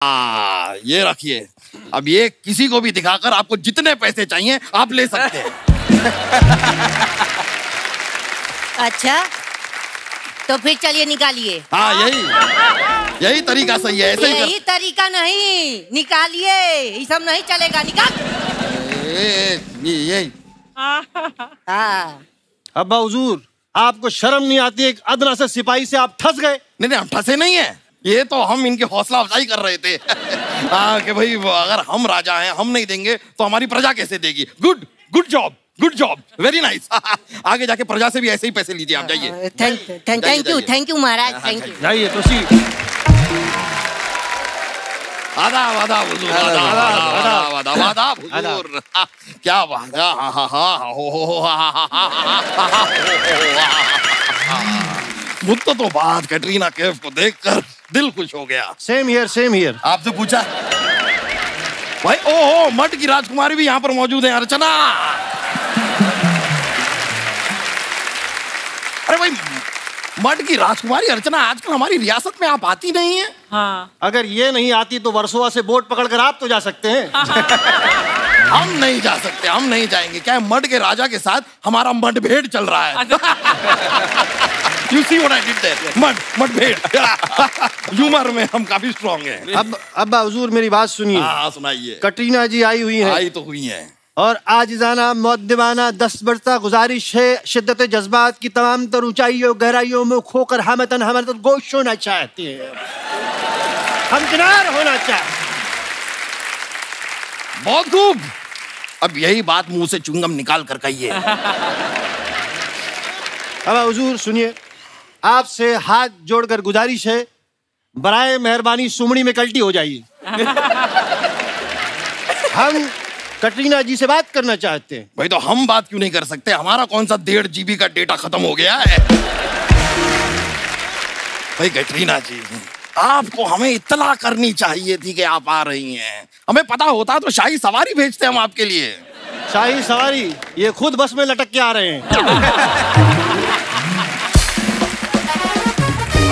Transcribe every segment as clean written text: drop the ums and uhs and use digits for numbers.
ये रखिए, अब ये किसी को भी दिखाकर आपको जितने पैसे चाहिए आप ले सकते हैं। अच्छा, तो फिर चलिए निकालिए। हाँ, यही तरीका सही है, ऐसे ही यही तरीका नहीं, निकालिए, ये सब नहीं चलेगा, निकाल। यही। हाँ। अब्बा हुजूर, आपको शर्म नहीं आती? एक अदना से सिपाही से आप ठस गए। नहीं, हम ठसे नहीं है, ये तो हम इनकी हौसला अफजाई कर रहे थे। कि भाई अगर हम राजा हैं, हम नहीं देंगे तो हमारी प्रजा कैसे देगी। Good job, very nice. आगे जाके प्रजा से भी ऐसे ही पैसे लीजिए आप, जाइए। Thank you Maharaj, thank you. जाइए तो सी। आदाब हुजूर, आदाब हुजूर। क्या बात है। मुझको तो बात कैटरीना कैफ को देखकर दिल खुश हो गया। Same here. आपसे पूछा भाई? ओहो, मठ की राजकुमारी भी यहाँ पर मौजूद है, अर्चना। अरे भाई, मठ की राजकुमारी अर्चना आजकल हमारी रियासत में आप आती नहीं है। हाँ। अगर ये नहीं आती तो वर्सोवा से बोट पकड़कर आप तो जा सकते हैं। हम नहीं जा सकते, हम नहीं जाएंगे। क्या है, मठ के राजा के साथ हमारा मतभेद चल रहा है। You see what I did there? मतभेद। ह्यूमर में हम काफी स्ट्रॉन्ग हैं। अब अब्बा हुजूर मेरी बात सुनिए। हाँ, सुनाइए। कटरीना जी आई हुई हैं। आई तो हुई हैं। और आजिज़ाना मुअद्दिबाना दस्तबरता गुजारिश है, शिद्दत जज्बात की तमाम तर ऊंचाइयों गहराइयों में खोकर हमतन गोश होना चाहती है, हमकिनार होना चाहती। बहुत खूब। अब यही बात मुंह से चुंगम निकाल कर कहिए। अब हुजूर सुनिए, आपसे हाथ जोड़कर गुजारिश है, बराए मेहरबानी सुमड़ी में कल्टी हो जाइए। हम कटरीना जी से बात करना चाहते हैं। भाई, तो हम बात क्यों नहीं कर सकते? हमारा कौन सा 1.5 GB का डेटा खत्म हो गया है? भाई कटरीना जी, आपको हमें इत्तला करनी चाहिए थी कि आप आ रही हैं। हमें पता होता तो शाही सवारी भेजते हम आपके लिए। शाही सवारी? ये खुद बस में लटक के आ रहे हैं।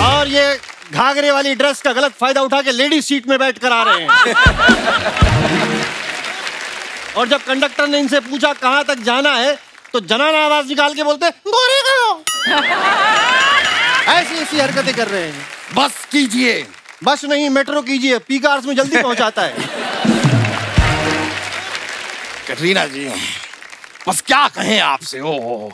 और ये घाघरे वाली ड्रेस का गलत फायदा उठा के लेडी सीट में बैठ कर आ रहे हैं। और जब कंडक्टर ने इनसे पूछा कहां तक जाना है तो जनाना आवाज निकाल के बोलते गोरे करो। ऐसी हरकतें कर रहे हैं। बस कीजिए। बस नहीं, मेट्रो कीजिए, पीक आवर्स में जल्दी पहुंचाता है। कटरीना जी, बस क्या कहें आपसे। ओ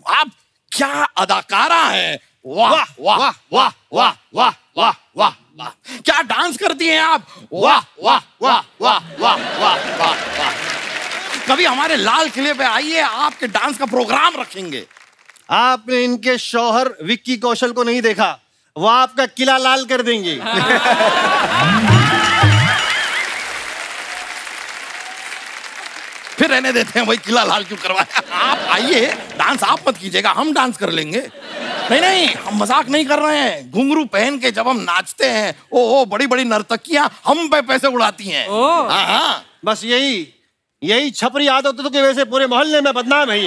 आप क्या अदाकारा हैं। वाह वाह वाह वाह वाह वाह वाह वाह वाह, क्या डांस करती हैं आप। वाह वाह वाह वाह वाह वाह वाह वाह। कभी हमारे लाल किले पे आइए, आपके डांस का प्रोग्राम रखेंगे। आपने इनके शौहर विक्की कौशल को नहीं देखा, वो आपका किला लाल कर देंगे। फिर रहने देते हैं, वही किला लाल क्यों करवाया। आप आइए, डांस आप मत कीजिएगा, हम डांस कर लेंगे। नहीं, हम मजाक नहीं कर रहे हैं। घुंघरू पहन के जब हम नाचते हैं, ओ बड़ी बड़ी नर्तकियां हम पे पैसे उड़ाती हैं। हाँ। बस यही छपरी आदतों की वजह से पूरे मोहल्ले में बदनाम है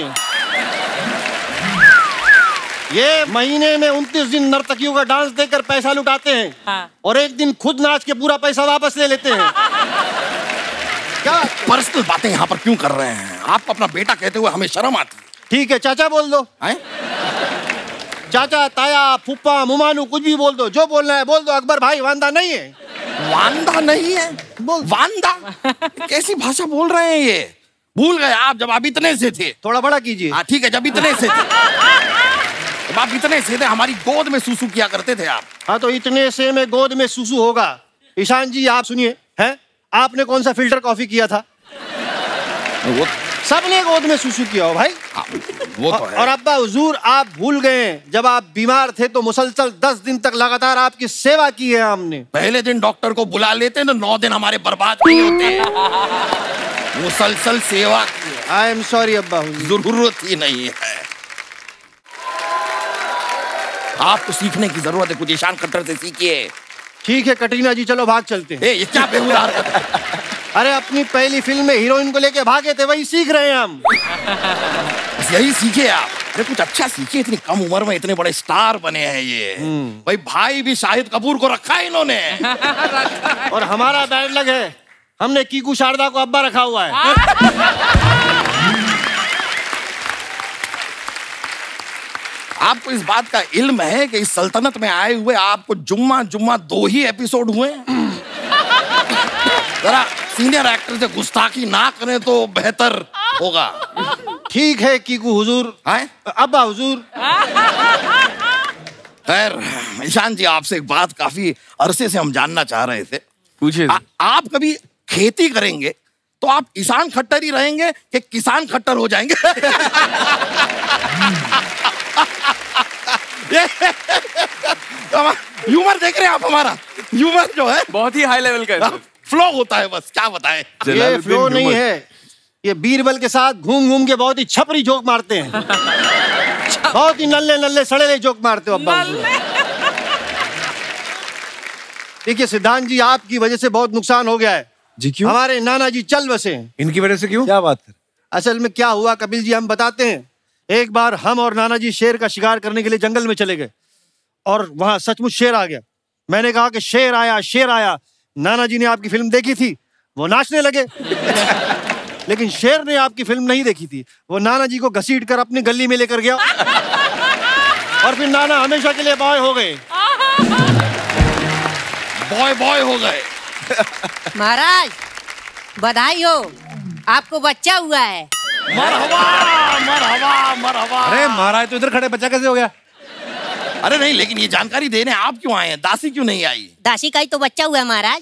ये महीने में 29 दिन नर्तकियों का डांस देकर पैसा लुटाते हैं। हाँ। और एक दिन खुद नाच के पूरा पैसा वापस ले लेते हैं। क्या पर्सनल बातें यहाँ पर क्यों कर रहे हैं? आपको अपना बेटा कहते हुए हमें शर्म आती है। ठीक है, चाचा बोल दो। चाचा, ताया, फूफा, मुमानू, कुछ भी बोल दो, जो बोलना है बोल दो। अकबर भाई वांदा नहीं है। वांदा नहीं है? वांदा कैसी भाषा बोल रहे हैं ये? भूल गए आप जब आप इतने से थे। थोड़ा बड़ा कीजिए। हाँ ठीक है, जब इतने से थे, जब आप इतने से थे, हमारी गोद में सूसू किया करते थे आप। हाँ, तो इतने से में गोद में सूसू होगा। ईशान जी आप सुनिए, हैं आपने कौन सा फिल्टर कॉफी किया था? वो सबने गोद में सूसू किया हो भाई। वो तो है। और अब्बा हुजूर आप भूल गए, जब आप बीमार थे तो मुसलसल 10 दिन तक लगातार आपकी सेवा की है हमने। पहले दिन डॉक्टर को बुला लेते तो 9 दिन हमारे बर्बाद नहीं होते। मुसलसल सेवा की। आई एम सॉरी अब्बा हुजूर, जरूरत ही नहीं है। आपको सीखने की जरूरत है, कुछ ईशान खट्टर से सीखिए। ठीक है कटरीना जी, चलो भाग चलते हैं। ये क्या बेहुदा हरकत है? अरे अपनी पहली फिल्म में हीरोइन को लेके भागे थे, वही सीख रहे हैं हम। यही सीखे आप। अरे कुछ अच्छा सीखिए, इतनी कम उम्र में इतने बड़े स्टार बने हैं ये। भाई भाई भी शाहिद कपूर को रखा है इन्होंने। और हमारा बैड लग है, हमने कीकू शारदा को अब्बा रखा हुआ है। आपको इस बात का इल्म है कि इस सल्तनत में आए हुए आपको जुम्मा जुम्मा 2 ही एपिसोड हुए? जरा सीनियर एक्टर से गुस्ताखी ना करें तो बेहतर होगा। ठीक है कीकू हुजूर, अब्बा हुजूर। खैर ईशान जी, आपसे एक बात काफी अरसे से हम जानना चाह रहे थे। पूछिए। आप कभी खेती करेंगे तो आप ईशान खट्टर ही रहेंगे कि किसान खट्टर हो जाएंगे? ह्यूमर देख रहे हैं आप? हमारा ह्यूमर जो है बहुत ही हाई लेवल का फ्लो होता है, बस क्या बताएं। ये फ्लो नहीं है, ये बीरबल के साथ घूम घूम के बहुत ही छपरी जोक मारते हैं। बहुत ही नल्ले नल्ले सड़ेले जोक मारते हो अब्बा। देखिए सिद्धांत जी, आपकी वजह से बहुत नुकसान हो गया है जी। क्यों? हमारे नाना जी चल बसे। इनकी वजह से क्यों? क्या बात है? असल में क्या हुआ कपिल जी, हम बताते हैं। एक बार हम और नाना जी शेर का शिकार करने के लिए जंगल में चले गए और वहां सचमुच शेर आ गया। मैंने कहा कि शेर आया, शेर आया। नाना जी ने आपकी फिल्म देखी थी, वो नाचने लगे। लेकिन शेर ने आपकी फिल्म नहीं देखी थी, वो नाना जी को घसीट कर अपनी गली में लेकर गया और फिर नाना हमेशा के लिए बॉय हो गए। बॉय हो गए। महाराज बधाई हो, आपको बच्चा हुआ है। मरहबा मरहबा मरहबा। अरे महाराज तो इधर खड़े, बच्चा कैसे हो गया? अरे नहीं, लेकिन ये जानकारी देने आप क्यों आए हैं? दासी क्यों नहीं आई? दासी का ही तो बच्चा हुआ है महाराज।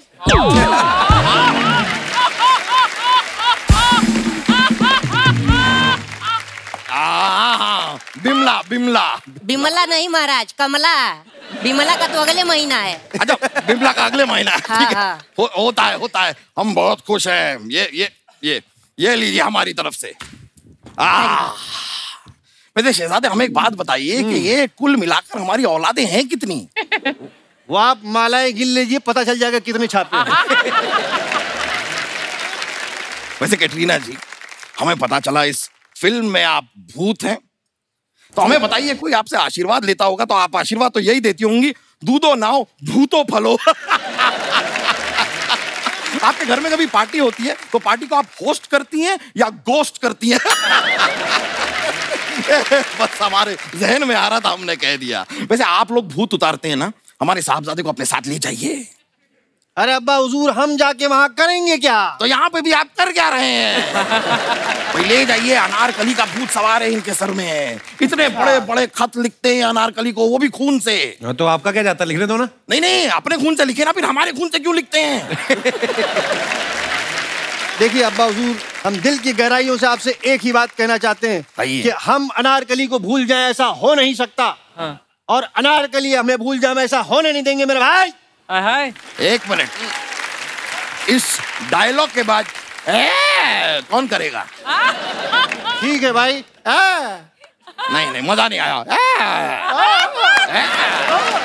बिमला बिमला। बिमला नहीं महाराज, कमला। बिमला का तो अगले महीना है। अच्छा, बिमला का अगले महीना है। हाँ, ठीक है। हाँ। होता है। हम बहुत खुश हैं। ये लीजिए हमारी तरफ से। वैसे शहजादे, हमें एक बात बताइए कि ये कुल मिलाकर हमारी औलादें हैं कितनी? वो आप मालाएं गिन लीजिए, पता चल जाएगा कितने छापे हैं। वैसे कैटरीना जी, हमें पता चला इस फिल्म में आप भूत हैं, तो हमें बताइए, कोई आपसे आशीर्वाद लेता होगा तो आप आशीर्वाद तो यही देती होंगी, दूधो नाओ भूतो फलो। आपके घर में कभी पार्टी होती है तो पार्टी को आप होस्ट करती हैं या गोस्ट करती हैं? बस हमारे जहन में आ रहा था, हमने कह दिया। वैसे आप लोग भूत उतारते हैं ना, हमारे साहबजादे को अपने साथ ले जाइए। अरे अब्बा हुजूर, हम जाके वहां करेंगे क्या? तो यहाँ पे भी आप कर क्या रहे हैं? भाई ले जाइए, अनारकली का भूत सवार है इनके सर में। इतने बड़े बड़े खत लिखते हैं अनारकली को, वो भी खून से। तो आपका क्या जाता, लिखने दो ना। नहीं, अपने खून से लिखे ना, फिर हमारे खून से क्यों लिखते हैं? देखिए अब्बा हुजूर, हम दिल की गहराइयों से आपसे एक ही बात कहना चाहते हैं कि हम अनारकली को भूल जाएं, ऐसा हो नहीं सकता। हाँ। और अनारकली हमें भूल जाए, ऐसा होने नहीं देंगे मेरे भाई। एक मिनट, इस डायलॉग के बाद कौन करेगा? ठीक है भाई। नहीं, मजा नहीं आया।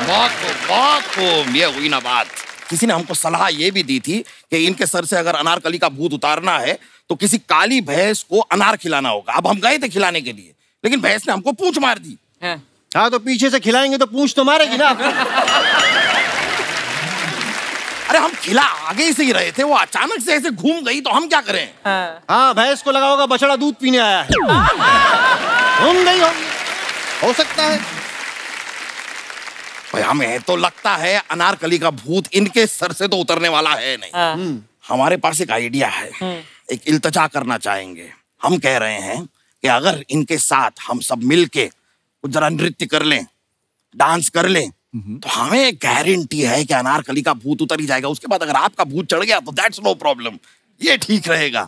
बहुत खूब, ये हुई ना बात। किसी ने हमको सलाह ये भी दी थी कि इनके सर से अगर अनारकली का भूत उतारना है तो किसी काली भैंस को अनार खिलाना होगा। अब हम गए थे खिलाने के लिए, लेकिन भैंस ने हमको पूंछ मार दी। हाँ, तो पीछे से खिलाएंगे तो पूंछ तो मारेगी ना। अरे हम खिला आगे से ही रहे थे, वो अचानक से ऐसे घूम गई तो हम क्या करें? हाँ, भैंस को लगा होगा बछड़ा दूध पीने आया है। घूम गई हो सकता है। भाई हमें तो लगता है अनारकली का भूत इनके सर से तो उतरने वाला है नहीं। हमारे पास एक आइडिया है, एक इल्तजा करना चाहेंगे। हम कह रहे हैं कि अगर इनके साथ हम सब मिलके कुछ जरा नृत्य कर लें, डांस कर लें, तो हमें गारंटी है कि अनारकली का भूत उतर ही जाएगा। उसके बाद अगर आपका भूत चढ़ गया तो दैट्स नो प्रॉब्लम, ये ठीक रहेगा।